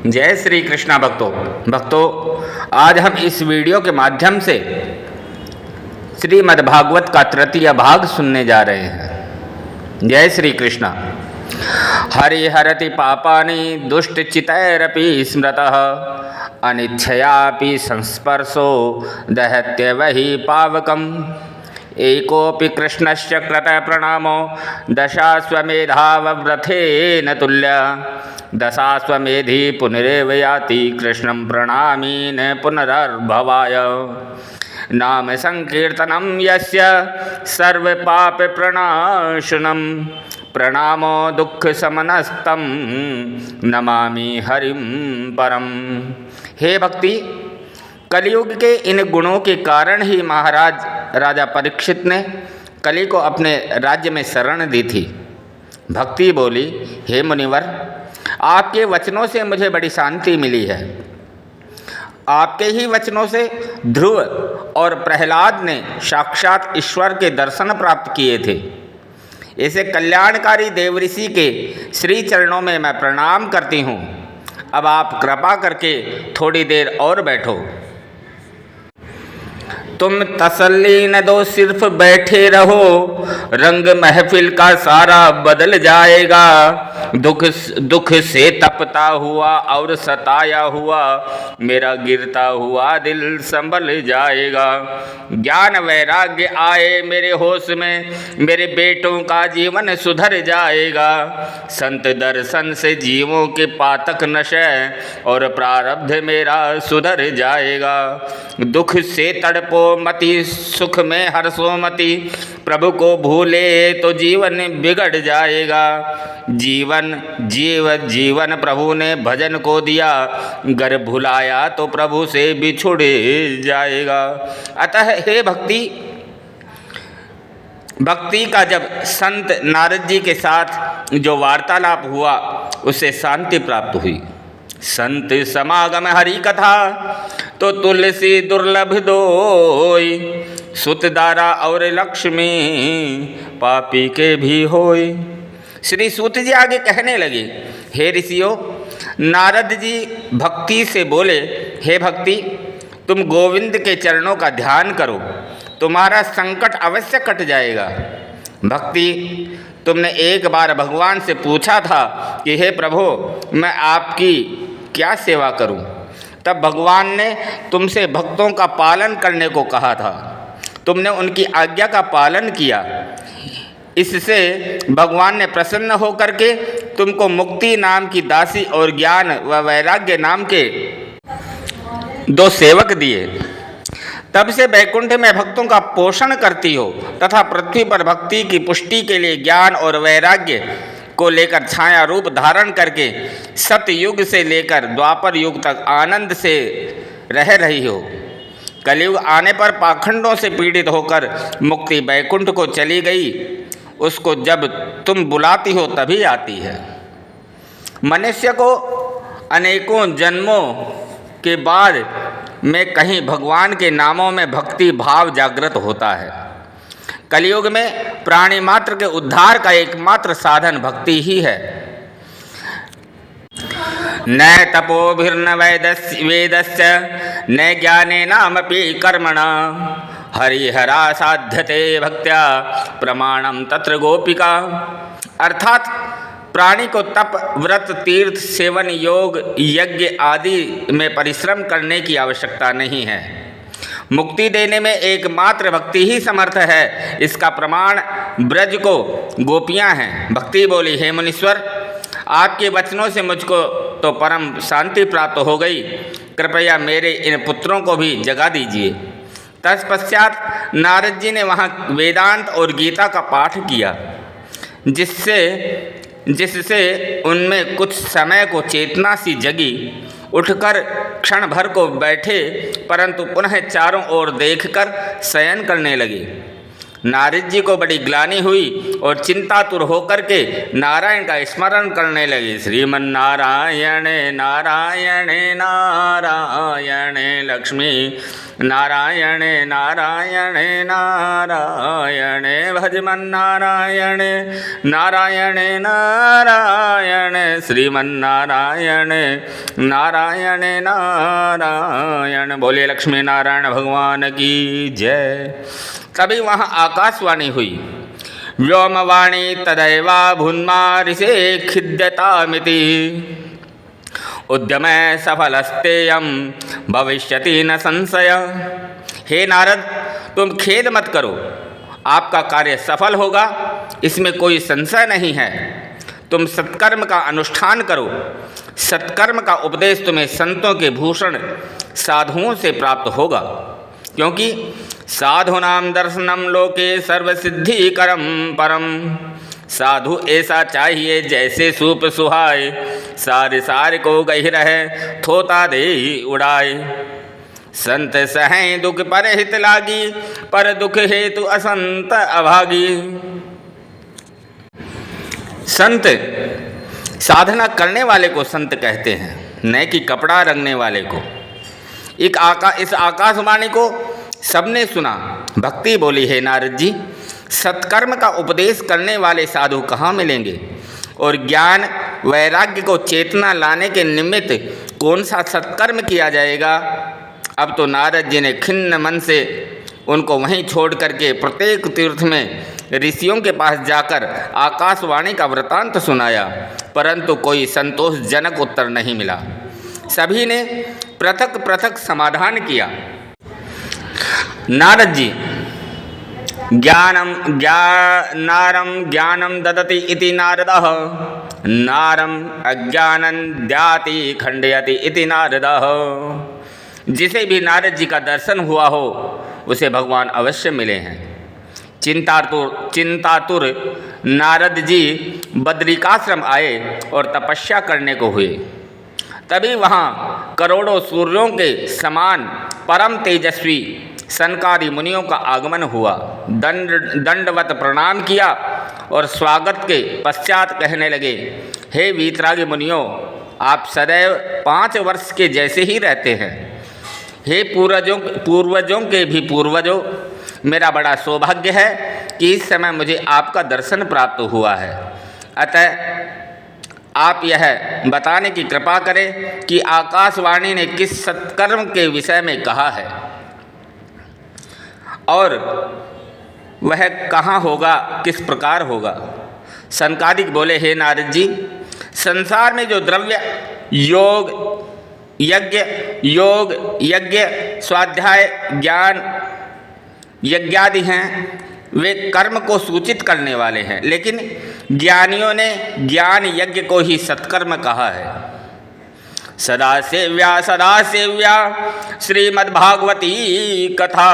जय श्री कृष्णा भक्तों, आज हम इस वीडियो के माध्यम से श्रीमद् भागवत का तृतीय भाग सुनने जा रहे हैं। जय श्री कृष्णा। हरिहरति पापानि दुष्टचितैरपि स्मृतः अनिच्छयापि संस्पर्शो दहत्य वही पावकम् एकोऽपि कृष्णस्य कृतः प्रणामो दशाश्वमेधावव्रथेन तुल्य दशाश्वमेधि पुनरेव याति कृष्णं प्रणामीन पुनरर्भवाय नाम संकीर्तनं यस्य सर्वपापप्रणाशनं प्रणामो दुःखशमनस्तं नमामि हरिं परम। हे भक्ति, कलियुग के इन गुणों के कारण ही महाराज राजा परीक्षित ने कली को अपने राज्य में शरण दी थी। भक्ति बोली, हे मुनिवर, आपके वचनों से मुझे बड़ी शांति मिली है। आपके ही वचनों से ध्रुव और प्रहलाद ने साक्षात ईश्वर के दर्शन प्राप्त किए थे। ऐसे कल्याणकारी देवऋषि के श्री चरणों में मैं प्रणाम करती हूँ। अब आप कृपा करके थोड़ी देर और बैठो। तुम तसल्ली न दो, सिर्फ बैठे रहो, रंग महफिल का सारा बदल जाएगा। दुख से तपता हुआ और सताया हुआ मेरा गिरता हुआ दिल संभल जाएगा। ज्ञान वैराग्य आए मेरे होश में, मेरे बेटों का जीवन सुधर जाएगा। संत दर्शन से जीवों के पातक नशे और प्रारब्ध मेरा सुधर जाएगा। दुख से तड़पो मति, सुख में हर्षो मति, प्रभु को भूले तो जीवन बिगड़ जाएगा। जीवन प्रभु ने भजन को दिया, गर भुलाया तो प्रभु से बिछुड़ जाएगा। अतः हे भक्ति का जब संत नारद जी के साथ जो वार्तालाप हुआ उससे शांति प्राप्त हुई। संत समागम हरि कथा तो तुलसी दुर्लभ दोई, सुत दारा और लक्ष्मी पापी के भी होय। श्री सूत जी आगे कहने लगे, हे ऋषियों, नारद जी भक्ति से बोले, हे भक्ति, तुम गोविंद के चरणों का ध्यान करो, तुम्हारा संकट अवश्य कट जाएगा। भक्ति, तुमने एक बार भगवान से पूछा था कि हे प्रभु, मैं आपकी क्या सेवा करूं? तब भगवान ने तुमसे भक्तों का पालन करने को कहा था। तुमने उनकी आज्ञा का पालन किया। इससे भगवान ने प्रसन्न होकर के तुमको मुक्ति नाम की दासी और ज्ञान व वैराग्य नाम के 2 सेवक दिए। तब से वैकुंठ में भक्तों का पोषण करती हो तथा पृथ्वी पर भक्ति की पुष्टि के लिए ज्ञान और वैराग्य को लेकर छाया रूप धारण करके सतयुग से लेकर द्वापर युग तक आनंद से रह रही हो। कलयुग आने पर पाखंडों से पीड़ित होकर मुक्ति वैकुंठ को चली गई, उसको जब तुम बुलाती हो तभी आती है। मनुष्य को अनेकों जन्मों के बाद में कहीं भगवान के नामों में भक्ति भाव जागृत होता है। कलयुग में प्राणी मात्र के उद्धार का एकमात्र साधन भक्ति ही है। न तपोभिर्न वेदस्य न ज्ञानेनामपि कर्मणा हरिहरा साध्यते भक्त्या प्रमाणम तत्र गोपिका। अर्थात प्राणी को तप, व्रत, तीर्थ, सेवन, योग, यज्ञ आदि में परिश्रम करने की आवश्यकता नहीं है। मुक्ति देने में एकमात्र भक्ति ही समर्थ है। इसका प्रमाण ब्रज को गोपियां हैं। भक्ति बोली, हे मुनीश्वर, आपके वचनों से मुझको तो परम शांति प्राप्त हो गई। कृपया मेरे इन पुत्रों को भी जगा दीजिए। तत्पश्चात नारद जी ने वहाँ वेदांत और गीता का पाठ किया, जिससे उनमें कुछ समय को चेतना सी जगी। उठकर क्षण भर को बैठे, परंतु पुनः चारों ओर देखकर शयन करने लगे। नारद जी को बड़ी ग्लानि हुई और चिंतातुर होकर के नारायण का स्मरण करने लगे। श्रीमन्नारायण नारायण नारायण लक्ष्मी नारायण नारायण नारायण भजमन नारायण नारायण नारायण श्रीमन्नारायण नारायण नारायण। बोले लक्ष्मी नारायण भगवान की जय। तभी वहाँ आकाशवाणी हुई, व्योमवाणी तदैवा भून्मारिषे खिद्यतामिति उद्यमे सफलस्तेयं भविष्यति न संशय। हे नारद, तुम खेद मत करो, आपका कार्य सफल होगा, इसमें कोई संशय नहीं है। तुम सत्कर्म का अनुष्ठान करो। सत्कर्म का उपदेश तुम्हें संतों के भूषण साधुओं से प्राप्त होगा, क्योंकि साधूनां दर्शनम लोके सर्वसिद्धिकरम परम। साधु ऐसा चाहिए जैसे सूप सुहाए, सारे सारे को गही रहे, थोता दे उड़ाए। संत सहें दुख पर हित लागी, पर दुख हेतु असंत अभागी। संत साधना करने वाले को संत कहते हैं, न कि कपड़ा रंगने वाले को। इस आकाशवाणी को सबने सुना। भक्ति बोली, हे नारद जी, सत्कर्म का उपदेश करने वाले साधु कहाँ मिलेंगे, और ज्ञान वैराग्य को चेतना लाने के निमित्त कौन सा सत्कर्म किया जाएगा। अब तो नारद जी ने खिन्न मन से उनको वहीं छोड़ करके प्रत्येक तीर्थ में ऋषियों के पास जाकर आकाशवाणी का वृतांत सुनाया, परंतु कोई संतोषजनक उत्तर नहीं मिला। सभी ने पृथक पृथक समाधान किया। नारद जी, नारम ज्ञानम ददति इति नारदः, नारम अज्ञानं द्याति खंडयति इति नारदः। जिसे भी नारद जी का दर्शन हुआ हो उसे भगवान अवश्य मिले हैं। चिंतातुर नारद जी बद्रिकाश्रम आए और तपस्या करने को हुए। तभी वहाँ करोड़ों सूर्यों के समान परम तेजस्वी सनकादि मुनियों का आगमन हुआ। दंडवत प्रणाम किया और स्वागत के पश्चात कहने लगे, हे वीतरागी मुनियों, आप सदैव 5 वर्ष के जैसे ही रहते हैं। हे पूर्वजों के भी पूर्वजों, मेरा बड़ा सौभाग्य है कि इस समय मुझे आपका दर्शन प्राप्त हुआ है। अतः आप यह बताने की कृपा करें कि आकाशवाणी ने किस सत्कर्म के विषय में कहा है और वह कहाँ होगा, किस प्रकार होगा। सनकादिक बोले, हे नारद जी, संसार में जो द्रव्य योग यज्ञ स्वाध्याय ज्ञान यज्ञादि हैं, वे कर्म को सूचित करने वाले हैं, लेकिन ज्ञानियों ने ज्ञान यज्ञ को ही सत्कर्म कहा है। सदा सेव्या श्रीमद्भागवती कथा,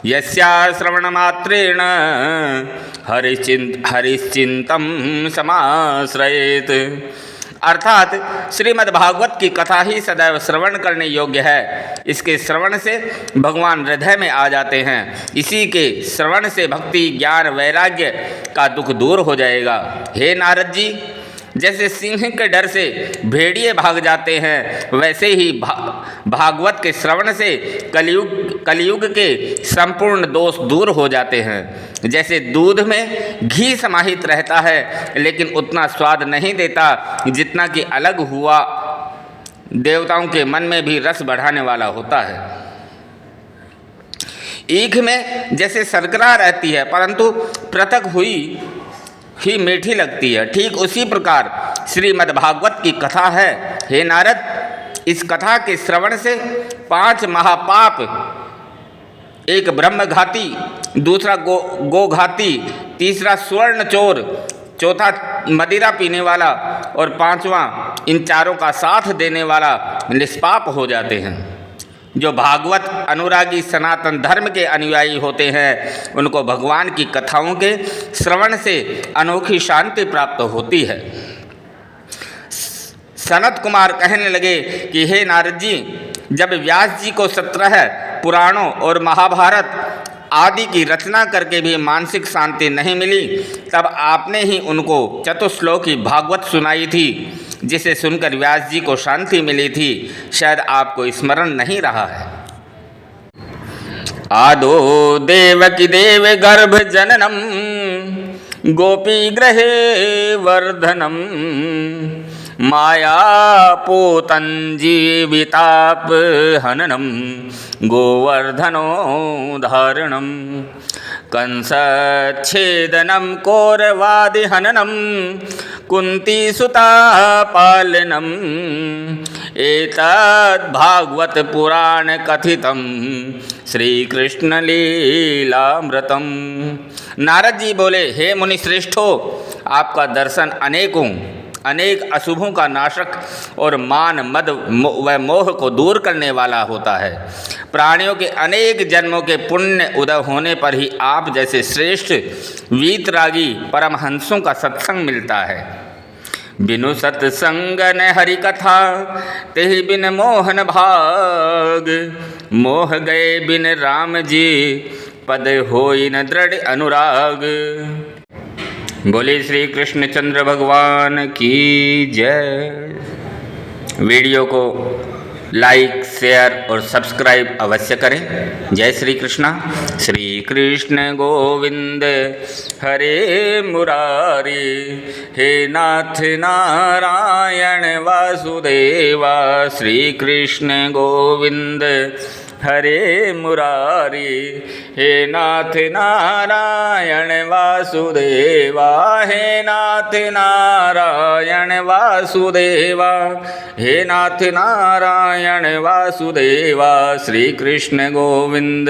यस्या श्रवणमात्रेण हरिश्चिंतम समाश्रयेत। अर्थात श्रीमद्भागवत की कथा ही सदैव श्रवण करने योग्य है। इसके श्रवण से भगवान हृदय में आ जाते हैं। इसी के श्रवण से भक्ति ज्ञान वैराग्य का दुख दूर हो जाएगा। हे नारद जी, जैसे सिंह के डर से भेड़िए भाग जाते हैं, वैसे ही भागवत के श्रवण से कलयुग के संपूर्ण दोष दूर हो जाते हैं। जैसे दूध में घी समाहित रहता है, लेकिन उतना स्वाद नहीं देता जितना कि अलग हुआ देवताओं के मन में भी रस बढ़ाने वाला होता है। ईख में जैसे शर्करा रहती है, परंतु पृथक हुई ही मीठी लगती है, ठीक उसी प्रकार श्रीमद्भागवत की कथा है। हे नारद, इस कथा के श्रवण से 5 महापाप, एक ब्रह्मघाती, दूसरा गोघाती, तीसरा स्वर्ण चोर, चौथा मदिरा पीने वाला और 5वां इन चारों का साथ देने वाला निष्पाप हो जाते हैं। जो भागवत अनुरागी सनातन धर्म के अनुयायी होते हैं, उनको भगवान की कथाओं के श्रवण से अनोखी शांति प्राप्त होती है। सनत कुमार कहने लगे कि हे नारद जी, जब व्यास जी को 17 पुराणों और महाभारत आदि की रचना करके भी मानसिक शांति नहीं मिली, तब आपने ही उनको चतुश्लोकी भागवत सुनाई थी, जिसे सुनकर व्यास जी को शांति मिली थी। शायद आपको स्मरण नहीं रहा है। आदो देवकी देव गर्भ जननम गोपी ग्रहे वर्धनम माया पूतंजीविताप हननम गोवर्धनो धारणम कंसच्छेदनम कौरवादि हननम कुंती सुता पालनम एतद् भागवत पुराण कथितम श्री कृष्ण लीलामृतम। नारद जी बोले, हे मुनि श्रेष्ठो, आपका दर्शन अनेक अशुभों का नाशक और मान मद व मोह को दूर करने वाला होता है। प्राणियों के अनेक जन्मों के पुण्य उदय होने पर ही आप जैसे श्रेष्ठ वीतरागी परमहंसों का सत्संग मिलता है। बिनु सत्संग न हरि कथा तेहि बिन मोहन भाग, मोह गए बिन राम जी पद होई न दृढ़ अनुराग। बोले श्री कृष्णचंद्र भगवान की जय। वीडियो को लाइक, शेयर और सब्सक्राइब अवश्य करें। जय श्री कृष्णा। श्री कृष्ण गोविंद हरे मुरारी, हे नाथ नारायण वासुदेवा। श्री कृष्ण गोविंद हरे मुरारी, हे नाथ नारायण वासुदेवा। हे नाथ नारायण वासुदेवा, हे नाथ नारायण वासुदेवा। श्री कृष्ण गोविंद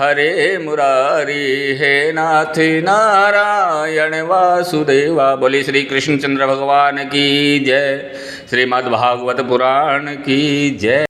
हरे मुरारी, हे नाथ नारायण वासुदेवा। बोली श्री कृष्णचंद्र भगवान की जय। श्रीमद्भागवत पुराण की जय।